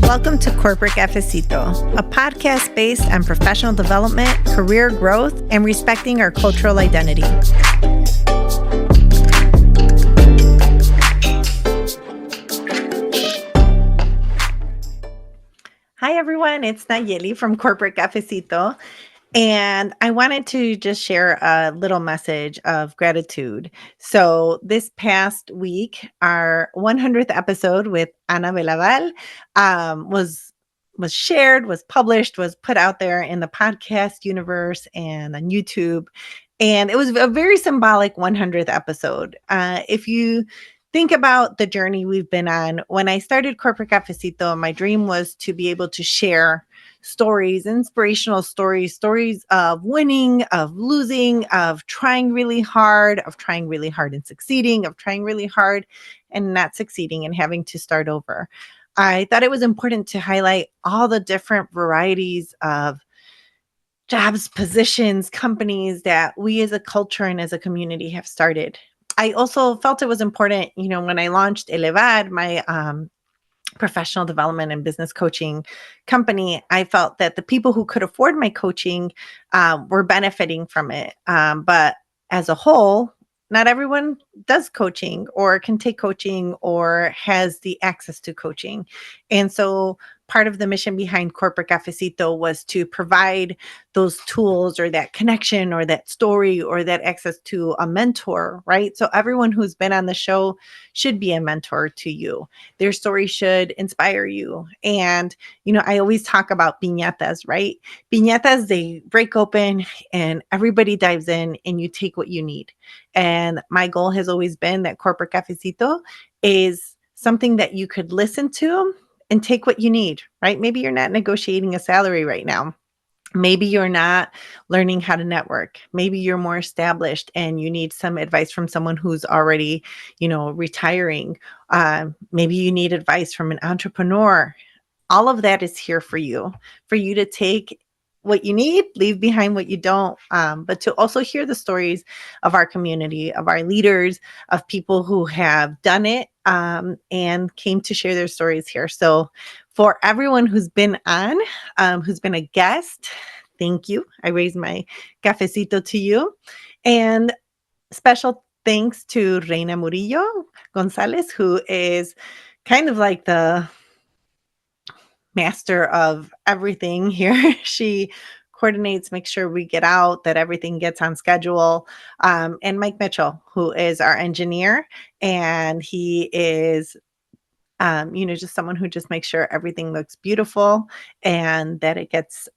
Welcome to Corporate Cafecito, a podcast based on professional development, career growth, and respecting our cultural identity. Hi, everyone. It's Nayeli from Corporate Cafecito. And I wanted to just share a little message of gratitude. So this past week, our 100th episode with Ana Belaval was shared, was published, was put out there in the podcast universe and on YouTube. And it was a very symbolic 100th episode. If you think about the journey we've been on, when I started Corporate Cafecito, my dream was to be able to share stories, inspirational stories of winning, of losing, of trying really hard and succeeding, of trying really hard and not succeeding and having to start over. I thought it was important to highlight all the different varieties of jobs, positions, companies that we as a culture and as a community have started. I also felt it was important, when I launched Elevar, my professional development and business coaching company, I felt that the people who could afford my coaching were benefiting from it. But as a whole, not everyone does coaching or can take coaching or has the access to coaching. And so part of the mission behind Corporate Cafecito was to provide those tools or that connection or that story or that access to a mentor, right? So everyone who's been on the show should be a mentor to you. Their story should inspire you. And, I always talk about piñatas, right? Piñatas, they break open and everybody dives in and you take what you need. And my goal has always been that Corporate Cafecito is something that you could listen to and take what you need, right? Maybe you're not negotiating a salary right now. Maybe you're not learning how to network. Maybe you're more established and you need some advice from someone who's already, retiring. Maybe you need advice from an entrepreneur. All of that is here for you to take what you need, leave behind what you don't, but to also hear the stories of our community, of our leaders, of people who have done it and came to share their stories here. So for everyone who's been on, who's been a guest, thank you. I raise my cafecito to you. And special thanks to Reina Murillo Gonzalez, who is kind of like the master of everything here. She coordinates, makes sure we get out, that everything gets on schedule. And Mike Mitchell, who is our engineer, and he is, just someone who just makes sure everything looks beautiful and that it gets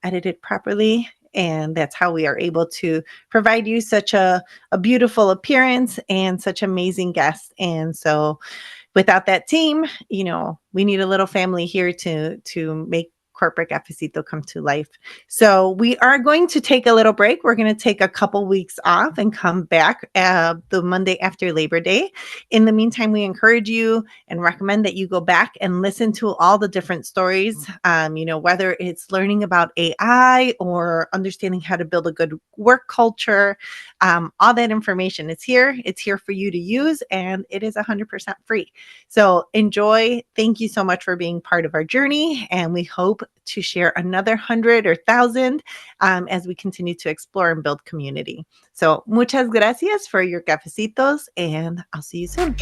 edited properly. And that's how we are able to provide you such a beautiful appearance and such amazing guests. And so without that team, we need a little family here to make Corporate Cafecito come to life. So we are going to take a little break. We're going to take a couple weeks off and come back the Monday after Labor Day. In the meantime, we encourage you and recommend that you go back and listen to all the different stories, whether it's learning about AI or understanding how to build a good work culture. All that information is here. It's here for you to use, and it is 100% free. So enjoy. Thank you so much for being part of our journey, and we hope to share another 100 or 1,000 as we continue to explore and build community. So muchas gracias for your cafecitos, and I'll see you soon.